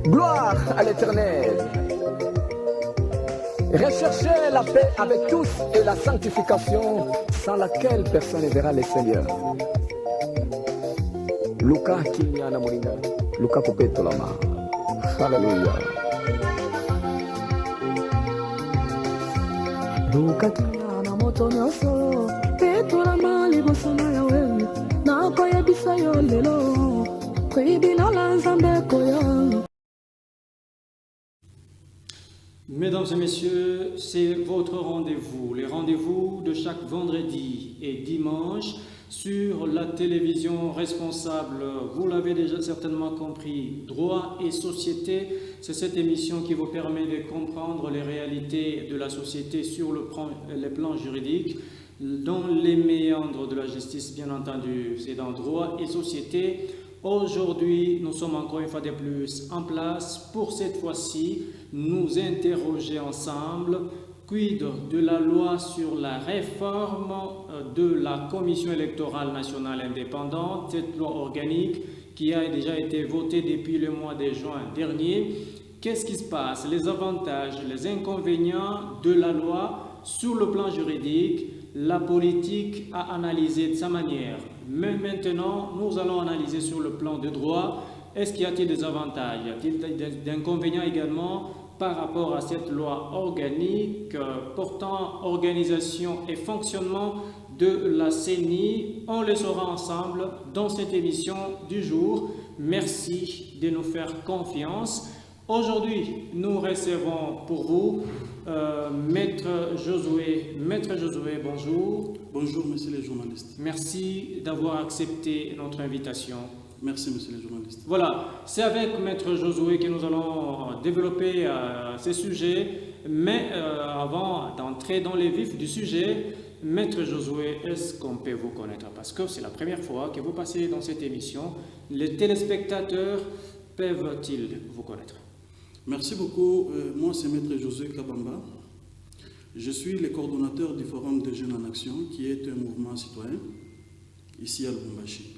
Gloire à l'Éternel. Recherchez la paix avec tous et la sanctification sans laquelle personne ne verra le Seigneur. Luka Kinyana Moringa. Luka Popetolama. Alléluia. Luka Kinyana Motonyoso. Petolama Libosona Yawe. Nakoye Bisayo Lelo. Kwibina Nzambe Koyo. Mesdames et messieurs, c'est votre rendez-vous, les rendez-vous de chaque vendredi et dimanche sur la télévision responsable. Vous l'avez déjà certainement compris, Droit et Société, c'est cette émission qui vous permet de comprendre les réalités de la société sur les plans juridiques, dans les méandres de la justice, bien entendu. C'est dans Droit et Société. Aujourd'hui, nous sommes encore une fois de plus en place pour cette fois-ci nous interroger ensemble quid de la loi sur la réforme de la Commission électorale nationale indépendante, cette loi organique qui a déjà été votée depuis le mois de juin dernier. Qu'est-ce qui se passe? Les avantages, les inconvénients de la loi sur le plan juridique, la politique a analysé de sa manière. Mais maintenant, nous allons analyser sur le plan de droit. Est-ce qu'il y a-t-il des avantages? Y a-t-il des inconvénients également par rapport à cette loi organique portant organisation et fonctionnement de la CENI? On le saura ensemble dans cette émission du jour. Merci de nous faire confiance. Aujourd'hui, nous recevons pour vous Maître Josué. Maître Josué, bonjour. Bonjour, messieurs les journalistes. Merci d'avoir accepté notre invitation. Merci, messieurs les journalistes. Voilà, c'est avec Maître Josué que nous allons développer ces sujets. Mais avant d'entrer dans les vifs du sujet, Maître Josué, est-ce qu'on peut vous connaître? Parce que c'est la première fois que vous passez dans cette émission. Les téléspectateurs peuvent-ils vous connaître? Merci beaucoup. Moi, c'est Maître Josué Kabamba. Je suis le coordonnateur du Forum des Jeunes en Action, qui est un mouvement citoyen, ici à Lubumbashi.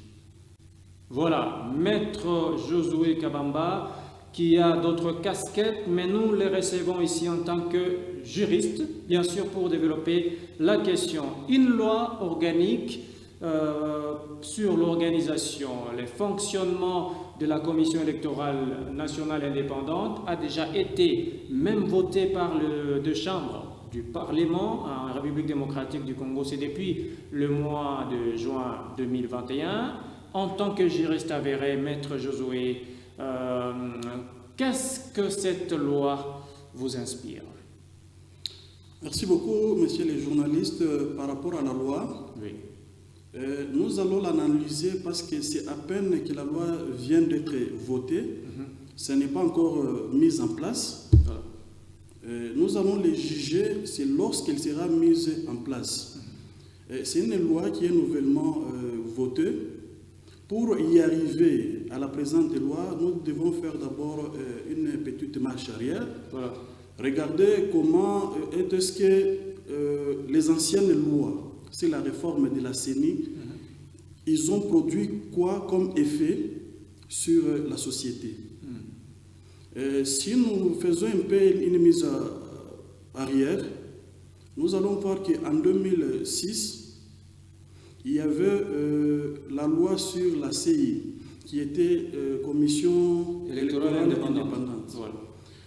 Voilà, Maître Josué Kabamba, qui a d'autres casquettes, mais nous les recevons ici en tant que juriste, bien sûr, pour développer la question. Une loi organique sur l'organisation, les fonctionnements de la Commission électorale nationale indépendante a déjà été même votée par les deux chambres du Parlement en République démocratique du Congo. C'est depuis le mois de juin 2021. En tant que juriste avéré, Maître Josué, qu'est-ce que cette loi vous inspire? Merci beaucoup, messieurs les journalistes. Par rapport à la loi, oui. Nous allons l'analyser parce que c'est à peine que la loi vient d'être votée. Ce n'est pas encore mise en place. Nous allons les juger, c'est lorsqu'elle sera mise en place. C'est une loi qui est nouvellement votée. Pour y arriver à la présente loi, nous devons faire d'abord une petite marche arrière. Voilà. Regardez comment est-ce que les anciennes lois, c'est la réforme de la CENI, ils ont produit quoi comme effet sur la société. Si nous faisons un peu une mise arrière, nous allons voir qu'en 2006, il y avait la loi sur la CI, qui était Commission électorale indépendante. Voilà.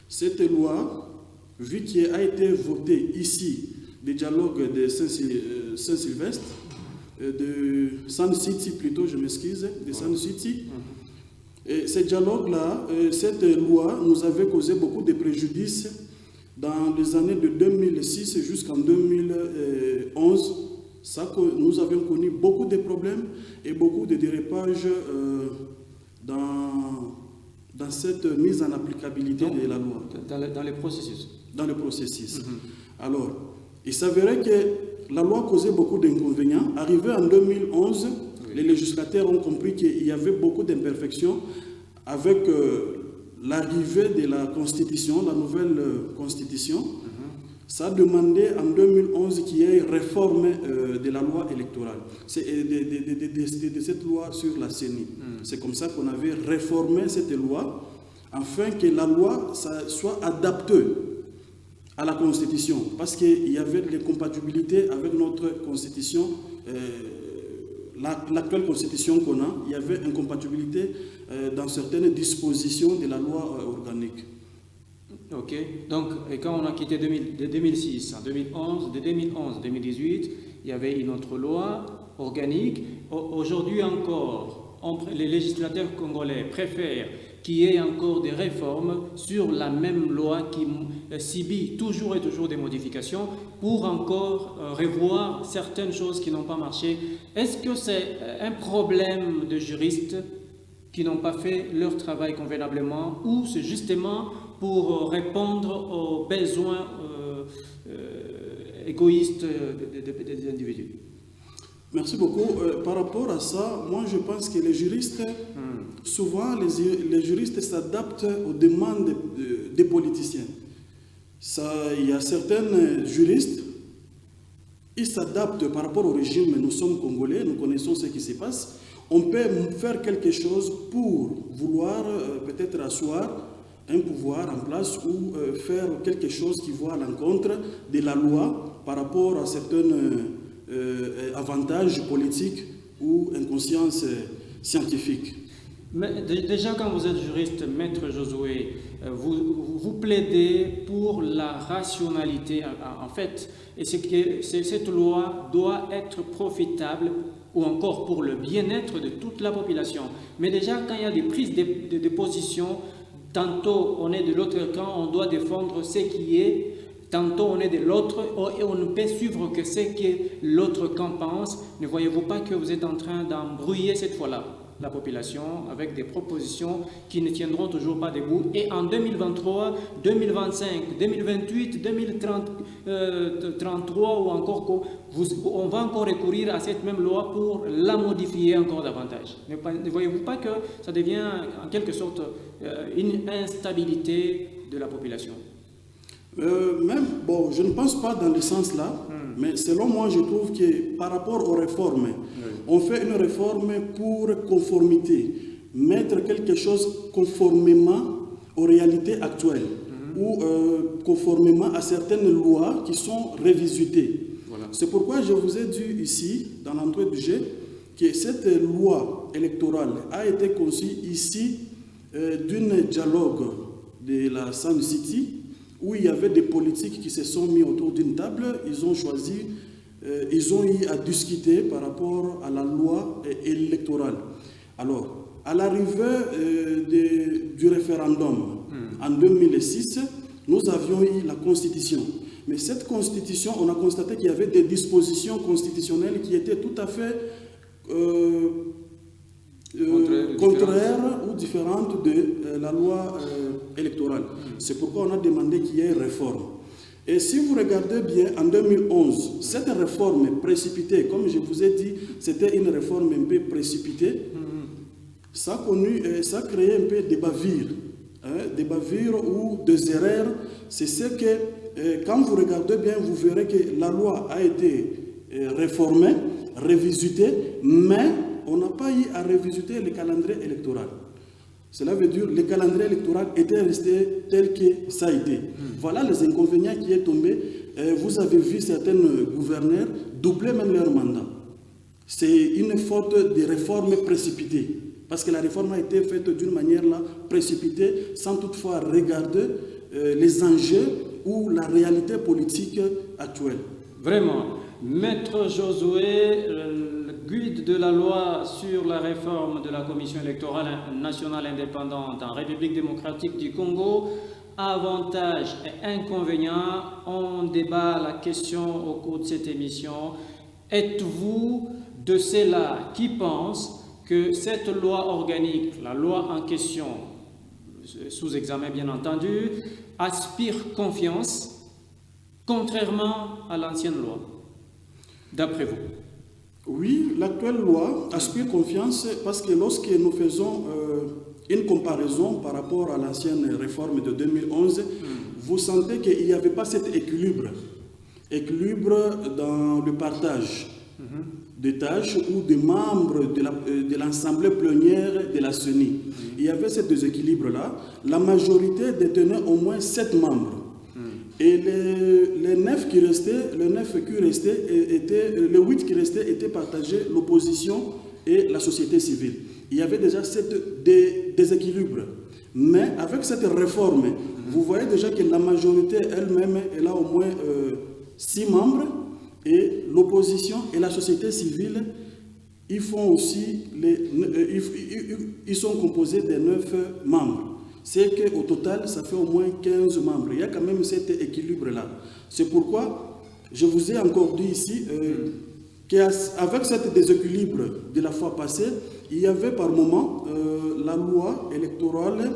Cette loi, vu qu'elle a été votée ici, des dialogues de Saint-Sylvestre, de Sun City plutôt, je m'excuse, de Sun City. Et ces dialogues-là, cette loi nous avait causé beaucoup de préjudices dans les années de 2006 jusqu'en 2011. Ça, nous avions connu beaucoup de problèmes et beaucoup de dérapages dans cette mise en applicabilité de la loi. Dans les processus. Dans le processus. Alors, il s'avérait que la loi causait beaucoup d'inconvénients. Arrivé en 2011, les législateurs ont compris qu'il y avait beaucoup d'imperfections avec l'arrivée de la Constitution, la nouvelle Constitution. Ça a demandé en 2011 qu'il y ait une réforme de la loi électorale, de cette loi sur la CENI. C'est comme ça qu'on avait réformé cette loi afin que la loi soit adaptée à la Constitution, parce qu'il y avait des compatibilités avec notre Constitution, l'actuelle Constitution qu'on a, il y avait une compatibilité dans certaines dispositions de la loi organique. Ok, donc et quand on a quitté de 2006 en 2011, de 2011 à 2018, il y avait une autre loi organique. Aujourd'hui encore, les législateurs congolais préfèrent qu'il y ait encore des réformes sur la même loi qui subit toujours et toujours des modifications pour encore revoir certaines choses qui n'ont pas marché. Est-ce que c'est un problème de juristes qui n'ont pas fait leur travail convenablement ou c'est justement pour répondre aux besoins égoïstes des individus? Merci beaucoup. Par rapport à ça, moi je pense que les juristes, souvent les juristes s'adaptent aux demandes des politiciens. Il y a certains juristes, ils s'adaptent par rapport au régime, mais nous sommes Congolais, nous connaissons ce qui se passe. On peut faire quelque chose pour vouloir peut-être asseoir un pouvoir en place ou faire quelque chose qui va à l'encontre de la loi par rapport à certains avantages politiques ou inconscience scientifique. Mais déjà, quand vous êtes juriste, Maître Josué, vous plaidez pour la rationalité, en fait, et c'est que cette loi doit être profitable ou encore pour le bien-être de toute la population. Mais déjà, quand il y a des prises de position, tantôt on est de l'autre camp, on doit défendre ce qui est, tantôt on est de l'autre et on ne peut suivre que ce que l'autre camp pense. Ne voyez-vous pas que vous êtes en train d'embrouiller cette fois-là la population avec des propositions qui ne tiendront toujours pas debout? Et en 2023, 2025, 2028, 2033 ou encore, on va encore recourir à cette même loi pour la modifier encore davantage. Ne voyez-vous pas que ça devient en quelque sorte une instabilité de la population? Bon, je ne pense pas dans le sens là, mais selon moi, je trouve que par rapport aux réformes, on fait une réforme pour conformité, mettre quelque chose conformément aux réalités actuelles ou conformément à certaines lois qui sont révisitées. Voilà. C'est pourquoi je vous ai dit ici, dans l'entrée du jet, que cette loi électorale a été conçue ici d'un dialogue de la Sun City, où il y avait des politiques qui se sont mis autour d'une table, ils ont choisi, ils ont eu à discuter par rapport à la loi électorale. Alors, à l'arrivée du référendum en 2006, nous avions eu la Constitution. Mais cette Constitution, on a constaté qu'il y avait des dispositions constitutionnelles qui étaient tout à fait contraires ou différentes de la loi électorale. C'est pourquoi on a demandé qu'il y ait une réforme. Et si vous regardez bien, en 2011, cette réforme précipitée, comme je vous ai dit, c'était une réforme un peu précipitée, ça a créé un peu des bavures ou des erreurs. C'est ce que, quand vous regardez bien, vous verrez que la loi a été réformée, révisitée, mais on n'a pas eu à révisiter le calendrier électoral. Cela veut dire que le calendrier électoral était resté tel que ça a été. Voilà les inconvénients qui sont tombés. Vous avez vu certains gouverneurs doubler même leur mandat. C'est une faute de réforme précipitée. Parce que la réforme a été faite d'une manière là, précipitée, sans toutefois regarder les enjeux ou la réalité politique actuelle. Vraiment. Maître Josué, guide de la loi sur la réforme de la Commission électorale nationale indépendante en République démocratique du Congo, avantages et inconvénients, on débat la question au cours de cette émission. Êtes-vous de ceux-là qui pensent que cette loi organique, la loi en question, sous examen bien entendu, aspire confiance, contrairement à l'ancienne loi, d'après vous? Oui, l'actuelle loi aspire confiance parce que lorsque nous faisons une comparaison par rapport à l'ancienne réforme de 2011, vous sentez qu'il n'y avait pas cet équilibre dans le partage de tâches ou de membres de l'Assemblée plénière de la CENI. Il y avait ce déséquilibre-là. La majorité détenait au moins 7 membres. Et les 9 qui restaient, les 8 qui restaient étaient partagés, l'opposition et la société civile. Il y avait déjà ce déséquilibre. Mais avec cette réforme, vous voyez déjà que la majorité elle-même, elle a au moins 6 membres, et l'opposition et la société civile, ils font aussi ils sont composés de 9 membres. C'est qu'au total, ça fait au moins 15 membres. Il y a quand même cet équilibre-là. C'est pourquoi je vous ai encore dit ici qu'avec cet déséquilibre de la fois passée, il y avait par moment la loi électorale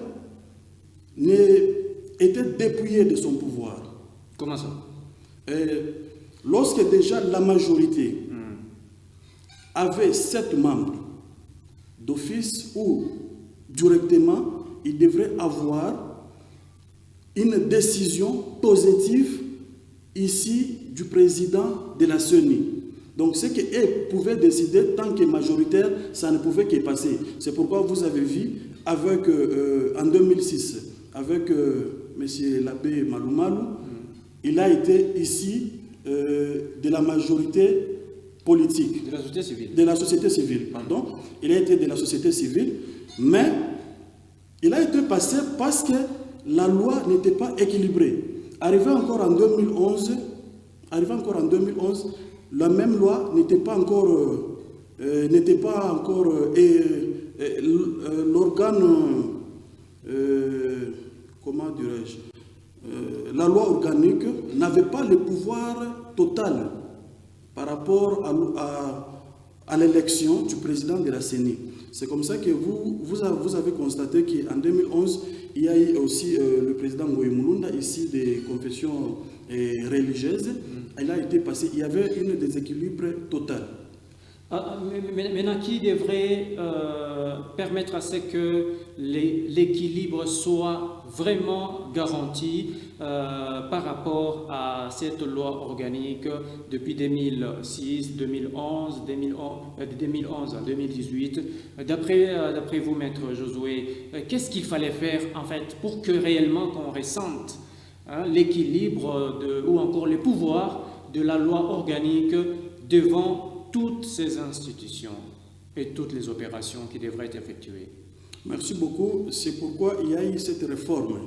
était dépouillée de son pouvoir. Comment ça? Lorsque déjà la majorité avait 7 membres d'office ou directement, il devrait avoir une décision positive ici du président de la CENI. Donc ce qu'elle pouvait décider, tant que majoritaire, ça ne pouvait que passer. C'est pourquoi vous avez vu avec, en 2006, avec M. l'abbé Maloumalou, il a été ici de la majorité politique. De la société civile. De la société civile, pardon. Il a été de la société civile, mais il a été passé parce que la loi n'était pas équilibrée. Arrivé encore en 2011, la même loi n'était pas encore l'organe, comment dirais-je, la loi organique n'avait pas le pouvoir total par rapport à l'élection du président de la CENI. C'est comme ça que vous avez constaté qu'en 2011, il y a eu aussi le président Ngoï Mulunda, ici des confessions religieuses. Il a été passé, il y avait un déséquilibre total. Maintenant, qui devrait permettre à ce que l'équilibre soit vraiment garanti par rapport à cette loi organique depuis 2006, 2011 à 2018. D'après vous, Maître Josué, qu'est-ce qu'il fallait faire en fait pour que réellement qu'on ressente l'équilibre ou encore les pouvoirs de la loi organique devant toutes ces institutions et toutes les opérations qui devraient être effectuées? Merci beaucoup. C'est pourquoi il y a eu cette réforme.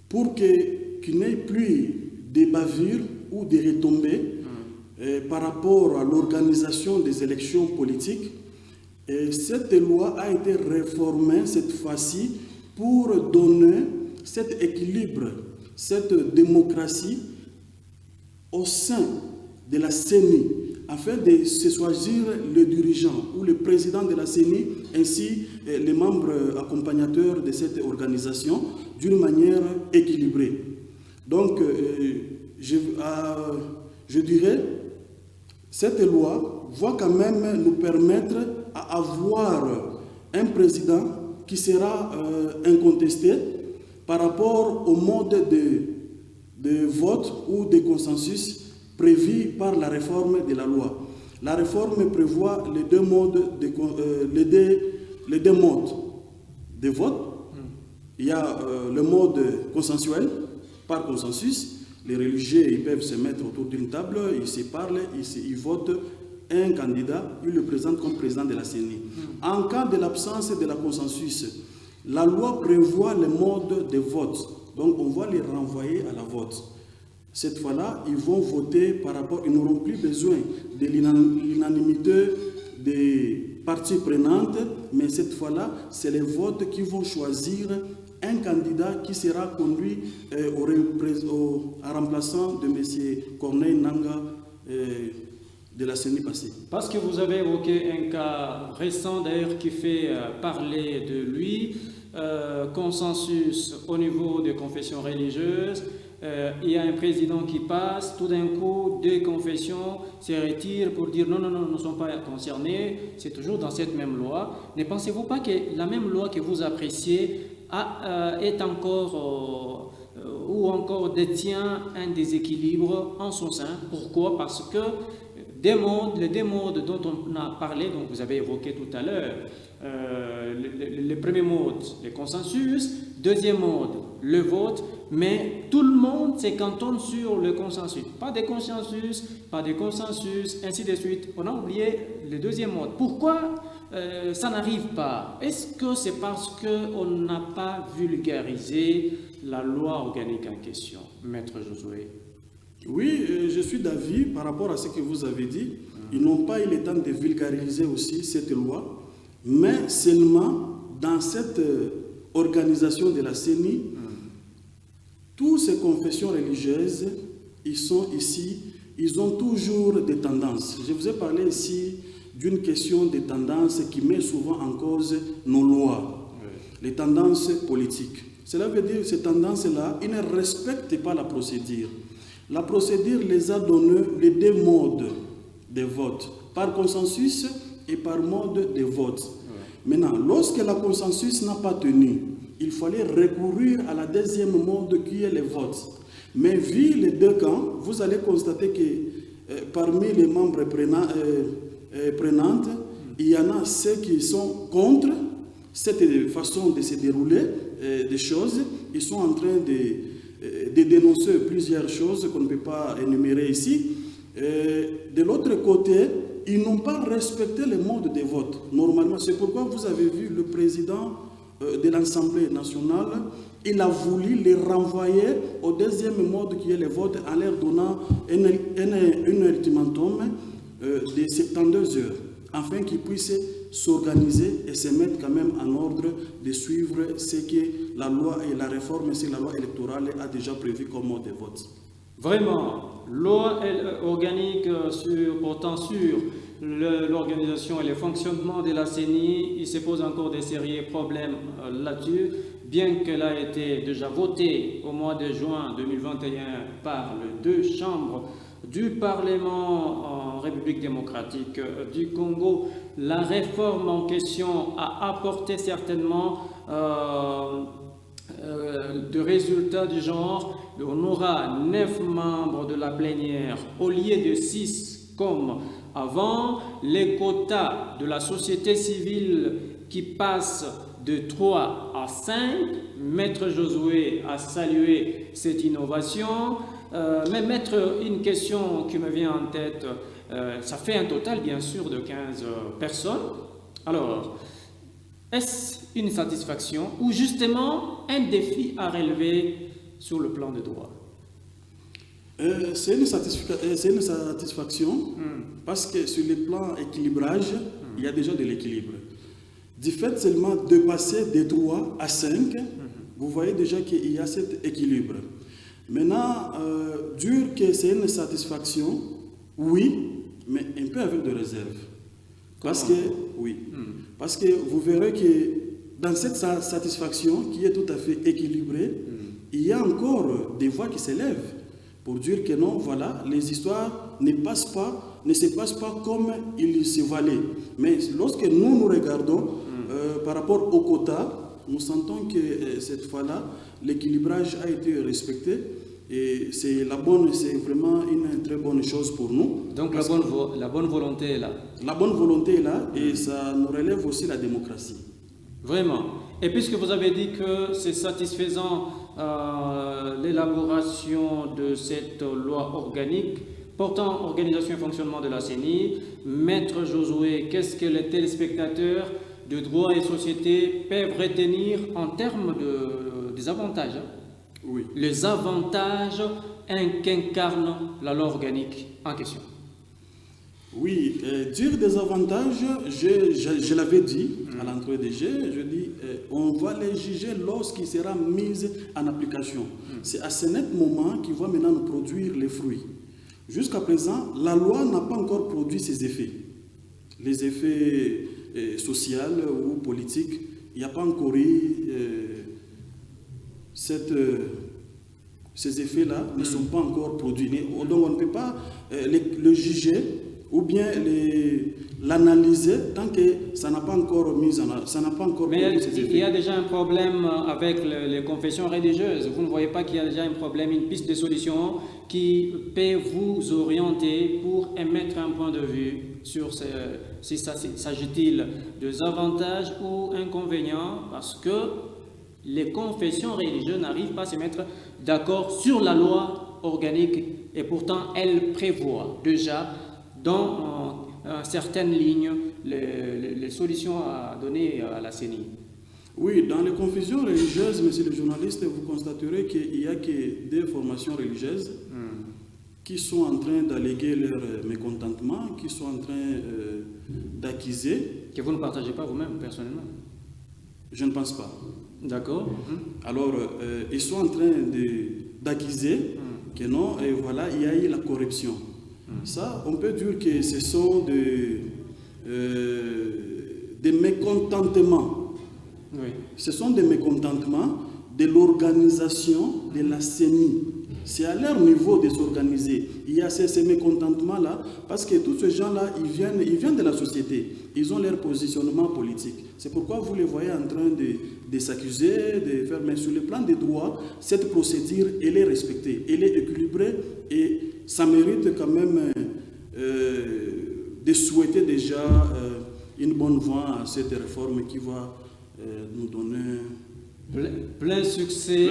Pour qu'il n'y ait plus de bavures ou de retombées par rapport à l'organisation des élections politiques. Et cette loi a été réformée cette fois-ci pour donner cet équilibre, cette démocratie au sein de la CENI, afin de se choisir le dirigeant ou le président de la CENI, ainsi les membres accompagnateurs de cette organisation, d'une manière équilibrée. Donc, je dirais, cette loi va quand même nous permettre à avoir un président qui sera incontesté par rapport au mode de vote ou de consensus prévu par la réforme de la loi. La réforme prévoit les deux modes de vote. Il y a le mode consensuel, par consensus. Les religieux ils peuvent se mettre autour d'une table, ils se parlent, ils votent un candidat, ils le présentent comme président de la CENI. En cas de l'absence de la consensus, la loi prévoit le mode de vote. Donc on va les renvoyer à la vote. Cette fois-là, ils vont voter par rapport, ils n'auront plus besoin de l'unanimité des parties prenantes, mais cette fois-là, c'est les votes qui vont choisir un candidat qui sera conduit à remplaçant de M. Corneille Nanga de la CENI passée. Parce que vous avez évoqué un cas récent d'ailleurs qui fait parler de lui, consensus au niveau des confessions religieuses. Il y a un président qui passe, tout d'un coup, deux confessions se retirent pour dire non, nous ne sommes pas concernés. C'est toujours dans cette même loi. Ne pensez-vous pas que la même loi que vous appréciez est encore ou encore détient un déséquilibre en son sein? Pourquoi? Parce que les deux modes dont on a parlé, donc vous avez évoqué tout à l'heure, le premier mode, le consensus, deuxième mode, le vote, mais tout le monde se cantonne sur le consensus. Pas de consensus, pas de consensus, ainsi de suite. On a oublié le deuxième mode. Pourquoi ça n'arrive pas? Est-ce que c'est parce qu'on n'a pas vulgarisé la loi organique en question, Maître Josué? Oui, je suis d'avis par rapport à ce que vous avez dit. Ils n'ont pas eu le temps de vulgariser aussi cette loi, mais seulement dans cette organisation de la CENI, toutes ces confessions religieuses, ils sont ici, ils ont toujours des tendances. Je vous ai parlé ici d'une question des tendances qui met souvent en cause nos lois, les tendances politiques. Cela veut dire que ces tendances-là, ils ne respectent pas la procédure. La procédure les a donné les deux modes de vote, par consensus et par mode de vote. Maintenant, lorsque la consensus n'a pas tenu, il fallait recourir à la deuxième mode qui est le vote. Mais vu les deux camps, vous allez constater que parmi les membres prenantes, il y en a ceux qui sont contre cette façon de se dérouler des choses. Ils sont en train de dénoncer plusieurs choses qu'on ne peut pas énumérer ici. De l'autre côté, ils n'ont pas respecté le mode de vote. Normalement, c'est pourquoi vous avez vu le président de l'Assemblée nationale, il a voulu les renvoyer au deuxième mode qui est le vote en leur donnant un ultimatum de 72 heures, afin qu'ils puissent s'organiser et se mettre quand même en ordre de suivre ce que la loi et la réforme, c'est la loi électorale a déjà prévu comme mode de vote. Vraiment, loi organique portant sur l'organisation et le fonctionnement de la CENI, il se pose encore des sérieux problèmes là-dessus, bien qu'elle a été déjà votée au mois de juin 2021 par les deux chambres du Parlement en République démocratique du Congo. La réforme en question a apporté certainement de résultats du genre. On aura 9 membres de la plénière au lieu de 6 comme avant. Les quotas de la société civile qui passent de 3 à 5. Maître Josué a salué cette innovation. Mais mettre une question qui me vient en tête, ça fait un total bien sûr de 15 personnes. Alors, est-ce une satisfaction ou justement un défi à relever sur le plan de droit? C'est une satisfaction parce que sur le plan équilibrage, il y a déjà de l'équilibre. Du fait seulement de passer de 3 à 5, vous voyez déjà qu'il y a cet équilibre. Maintenant, dire que c'est une satisfaction, oui, mais un peu avec de réserve. Parce que, oui, parce que vous verrez que dans cette satisfaction qui est tout à fait équilibrée, il y a encore des voix qui s'élèvent pour dire que non, voilà, les histoires ne se passent pas comme il se valait. Mais lorsque nous regardons par rapport au quota, nous sentons que cette fois-là, l'équilibrage a été respecté. Et c'est vraiment une très bonne chose pour nous. Donc la bonne volonté est là. La bonne volonté est là et ça nous relève aussi la démocratie. Vraiment. Et puisque vous avez dit que c'est satisfaisant l'élaboration de cette loi organique portant organisation et fonctionnement de la CENI, Maître Josué, qu'est-ce que les téléspectateurs de droit et société peuvent retenir en termes des avantages? Oui. Les avantages qu'incarne la loi organique en question. Oui, dire des avantages, je l'avais dit à l'entrée des jeux, je dis on va les juger lorsqu'il sera mis en application. C'est à ce net moment qu'il va maintenant nous produire les fruits. Jusqu'à présent, la loi n'a pas encore produit ses effets. Les effets sociaux ou politiques, il n'y a pas encore eu... ces effets-là ne sont pas encore produits. Donc on ne peut pas le juger ou bien l'analyser tant que ça n'a pas encore ça n'a pas encore Mais produit ses il y a effets. déjà un problème avec les confessions religieuses. Vous ne voyez pas qu'il y a déjà un problème, une piste de solution qui peut vous orienter pour émettre un point de vue sur si s'agit-il de avantages ou inconvénients, parce que les confessions religieuses n'arrivent pas à se mettre d'accord sur la loi organique et pourtant elles prévoient déjà dans certaines lignes les solutions à donner à la CENI. Oui, dans les confessions religieuses, monsieur le journaliste, vous constaterez qu'il n'y a que des formations religieuses qui sont en train d'alléguer leur mécontentement, qui sont en train d'accuser. Que vous ne partagez pas vous-même, personnellement. Je ne pense pas. D'accord. Alors, ils sont en train d'accuser que non, et voilà, il y a eu la corruption. Ça, on peut dire que ce sont des mécontentements. Oui. Ce sont des mécontentements de l'organisation de la CENI. C'est à leur niveau de s'organiser. Il y a ces mécontentements-là, parce que tous ces gens-là, ils viennent de la société. Ils ont leur positionnement politique. C'est pourquoi vous les voyez en train de s'accuser, de faire. Mais sur le plan des droits, cette procédure, elle est respectée, elle est équilibrée et ça mérite quand même de souhaiter déjà une bonne voie à cette réforme qui va nous donner... Plein succès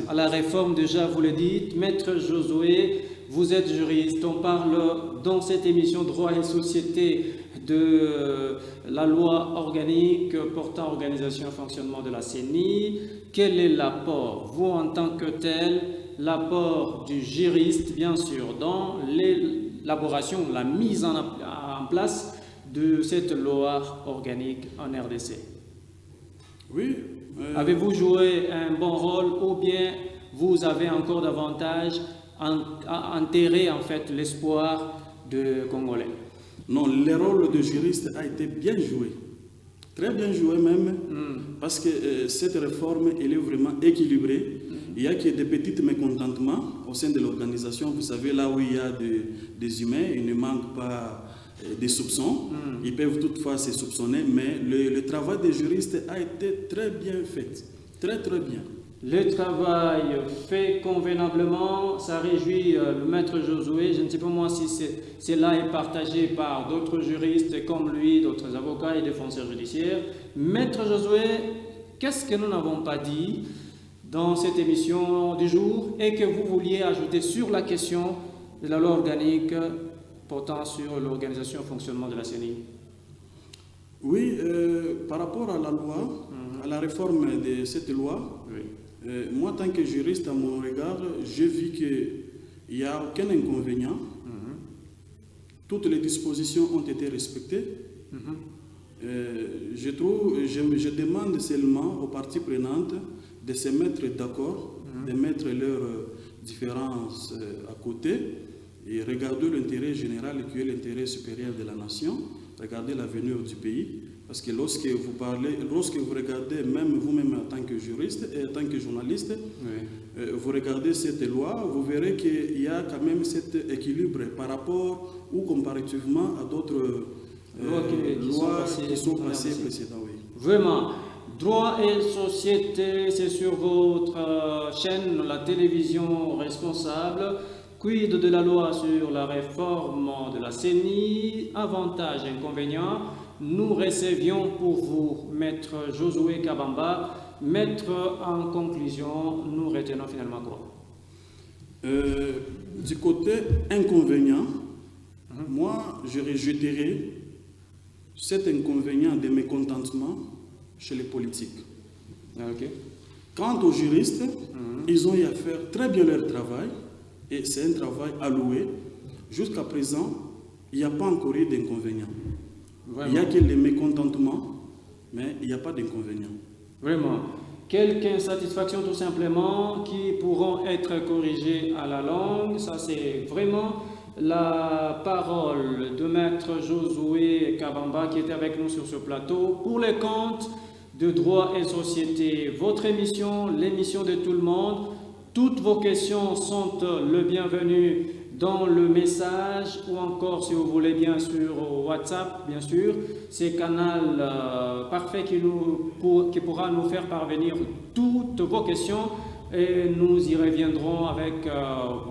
à la réforme, déjà vous le dites. Maître Josué, vous êtes juriste. On parle dans cette émission Droit et Société de la loi organique portant organisation et fonctionnement de la CENI. Quel est l'apport, vous en tant que tel, l'apport du juriste, bien sûr, dans l'élaboration, la mise en place de cette loi organique en RDC? Oui. Avez-vous joué un bon rôle ou bien vous avez encore davantage enterré en fait l'espoir de Congolais? Non, le rôle de juriste a été bien joué, très bien joué même, parce que cette réforme, elle est vraiment équilibrée. Il y a que des petits mécontentements au sein de l'organisation. Vous savez, là où il y a des humains, il ne manque pas des soupçons. Ils peuvent toutefois se soupçonner, mais le travail des juristes a été très bien fait. Très, très bien. Le travail fait convenablement, ça réjouit le maître Josué. Je ne sais pas moi si cela est partagé par d'autres juristes comme lui, d'autres avocats et défenseurs judiciaires. Maître Josué, qu'est-ce que nous n'avons pas dit dans cette émission du jour et que vous vouliez ajouter sur la question de la loi organique portant sur l'organisation et le fonctionnement de la CENI? Oui, par rapport à la loi, à la réforme de cette loi, oui. Moi, en tant que juriste, à mon regard, j'ai vu qu'il n'y a aucun inconvénient. Toutes les dispositions ont été respectées. Je demande seulement aux parties prenantes de se mettre d'accord, de mettre leurs différences à côté et regarder l'intérêt général qui est l'intérêt supérieur de la nation, regarder l'avenir du pays. Parce que lorsque vous regardez, même vous-même en tant que juriste et en tant que journaliste, oui. Vous regardez cette loi, vous verrez qu'il y a quand même cet équilibre par rapport ou comparativement à d'autres lois qui sont passées précédemment. Oui. Vraiment, Droit et Société, c'est sur votre chaîne, la télévision responsable. Quid de la loi sur la réforme de la CENI, avantages et inconvénients. Nous recevions pour vous Maître Josué Kabamba. Maître, en conclusion, nous retenons finalement quoi? Du côté inconvénient, moi je rejetterai cet inconvénient de mécontentement chez les politiques. Okay. Quant aux juristes, ils ont eu à faire très bien leur travail et c'est un travail alloué. Jusqu'à présent, il n'y a pas encore eu d'inconvénient. Il n'y a que les mécontentements, mais il n'y a pas d'inconvénient. Vraiment. Quelques insatisfactions tout simplement qui pourront être corrigées à la longue. Ça, c'est vraiment la parole de Maître Josué Kabamba qui était avec nous sur ce plateau pour les comptes de Droit et Société. Votre émission, l'émission de tout le monde. Toutes vos questions sont le bienvenu dans le message ou encore si vous voulez bien sûr WhatsApp, bien sûr, c'est canal parfait qui pourra nous faire parvenir toutes vos questions et nous y reviendrons avec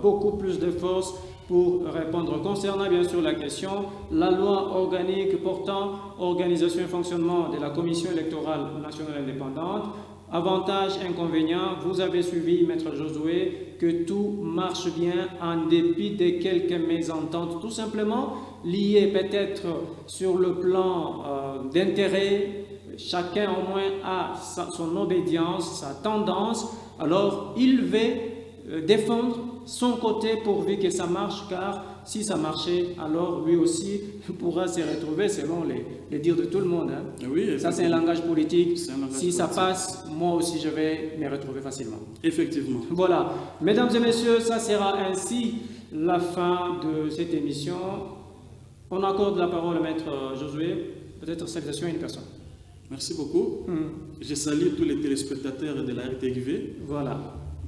beaucoup plus de force pour répondre concernant bien sûr la question, la loi organique portant organisation et fonctionnement de la Commission électorale nationale indépendante. Avantages, inconvénients, vous avez suivi Maître Josué que tout marche bien en dépit de quelques mésententes tout simplement liées peut-être sur le plan d'intérêt. Chacun au moins a son obédience, sa tendance, alors il veut défendre son côté pourvu que ça marche, car si ça marchait, alors lui aussi pourra se retrouver selon les dires de tout le monde. Hein. Oui, ça, c'est un langage politique. Un langage si ça passe, moi aussi, je vais me retrouver facilement. Effectivement. Voilà. Mesdames et messieurs, ça sera ainsi la fin de cette émission. On accorde la parole à Maître Josué. Peut-être salutation à une personne. Merci beaucoup. Je salue tous les téléspectateurs de la RTV. Voilà.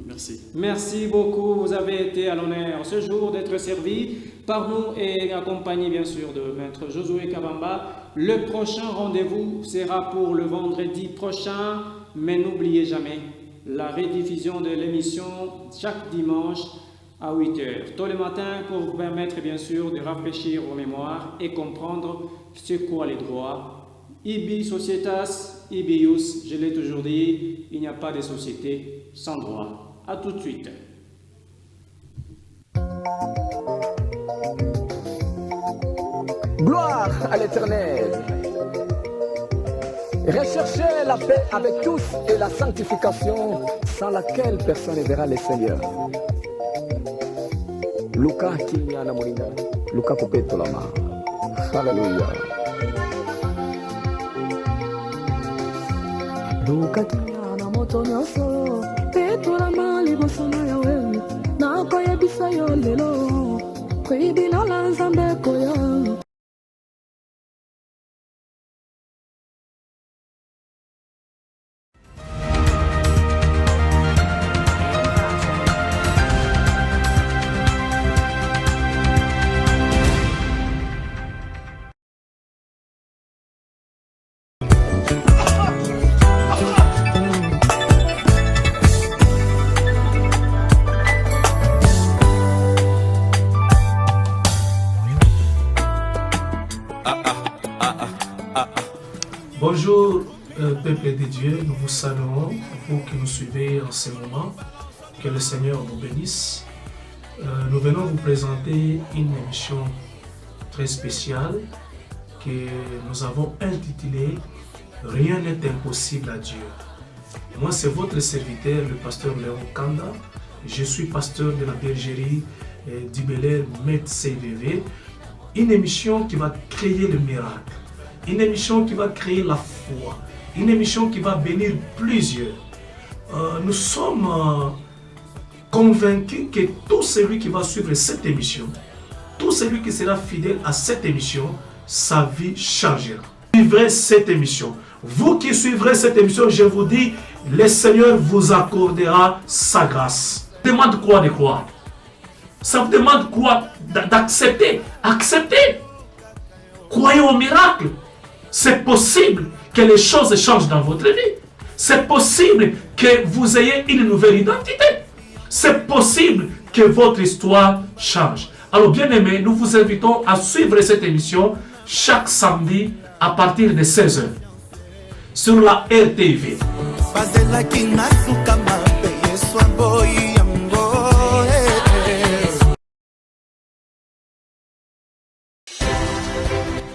Merci. Merci beaucoup. Vous avez été à l'honneur ce jour d'être servi par nous et accompagné bien sûr de Maître Josué Kabamba. Le prochain rendez-vous sera pour le vendredi prochain, mais n'oubliez jamais la rediffusion de l'émission chaque dimanche à 8h, tôt le matin, pour vous permettre bien sûr de rafraîchir vos mémoires et comprendre c'est quoi les droits. Ibi societas, ibi ius, je l'ai toujours dit, il n'y a pas de société sans droit. A tout de suite. Gloire à l'Éternel. Recherchez la paix avec tous et la sanctification sans laquelle personne ne verra le Seigneur. Luka Kinyana Molina, Luka Popetolama. Alléluia. Luka Kinyana Motonyoso, Petolama Libosona Yawe, Nakoya Bisayo Lelo, Kwibina Lanzambe Koya. Bonjour, peuple de Dieu, nous vous saluons, vous qui nous suivez en ce moment, que le Seigneur vous bénisse. Nous venons vous présenter une émission très spéciale que nous avons intitulée « Rien n'est impossible à Dieu ». Moi, c'est votre serviteur, le pasteur Léon Kanda. Je suis pasteur de la bergerie du Bel-Air MedCVV. Une émission qui va créer le miracle. Une émission qui va créer la foi. Une émission qui va bénir plusieurs. Nous sommes convaincus que tout celui qui va suivre cette émission, tout celui qui sera fidèle à cette émission, sa vie changera. Suivrez cette émission. Vous qui suivrez cette émission, je vous dis, le Seigneur vous accordera sa grâce. Ça vous demande quoi de croire? Ça vous demande quoi d'accepter? Acceptez. Croyez au miracle. C'est possible que les choses changent dans votre vie. C'est possible que vous ayez une nouvelle identité. C'est possible que votre histoire change. Alors bien aimés, nous vous invitons à suivre cette émission chaque samedi à partir de 16h sur la RTV.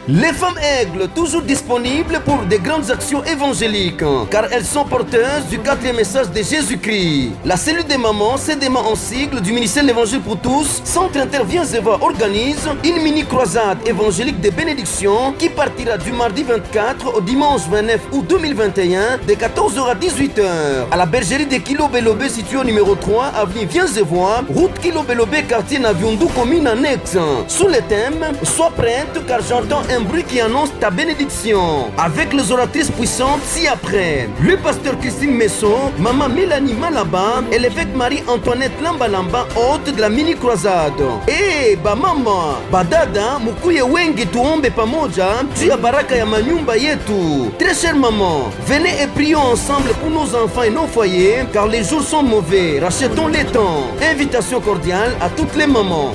Les femmes aigles, toujours disponibles pour des grandes actions évangéliques, car elles sont porteuses du 4e message de Jésus-Christ. La cellule des mamans, CDMA en sigle, du ministère de l'Évangile pour tous, Centre Intervient Zéva organise une mini-croisade évangélique de bénédiction qui partira du mardi 24 au dimanche 29 août 2021 de 14h à 18h à la bergerie de Kilo Belobé située au numéro 3, avenue Vienzevois, route Kilo Belobé, quartier Naviondou, commune annexe. Sous le thème, sois prête car j'entends un bruit qui annonce ta bénédiction. Avec les oratrices puissantes ci-après. Le pasteur Christine Messon, maman Mélanie Malaba et l'évêque Marie-Antoinette Lambalamba, hôte de la mini-croisade. Eh, ba mama, badada, mukuye wengi tuombe pamoja, juu ya baraka ya manyumba yetu. Très chère maman, venez et prions ensemble pour nos enfants et nos foyers, car les jours sont mauvais, rachetons les temps. Invitation cordiale à toutes les mamans.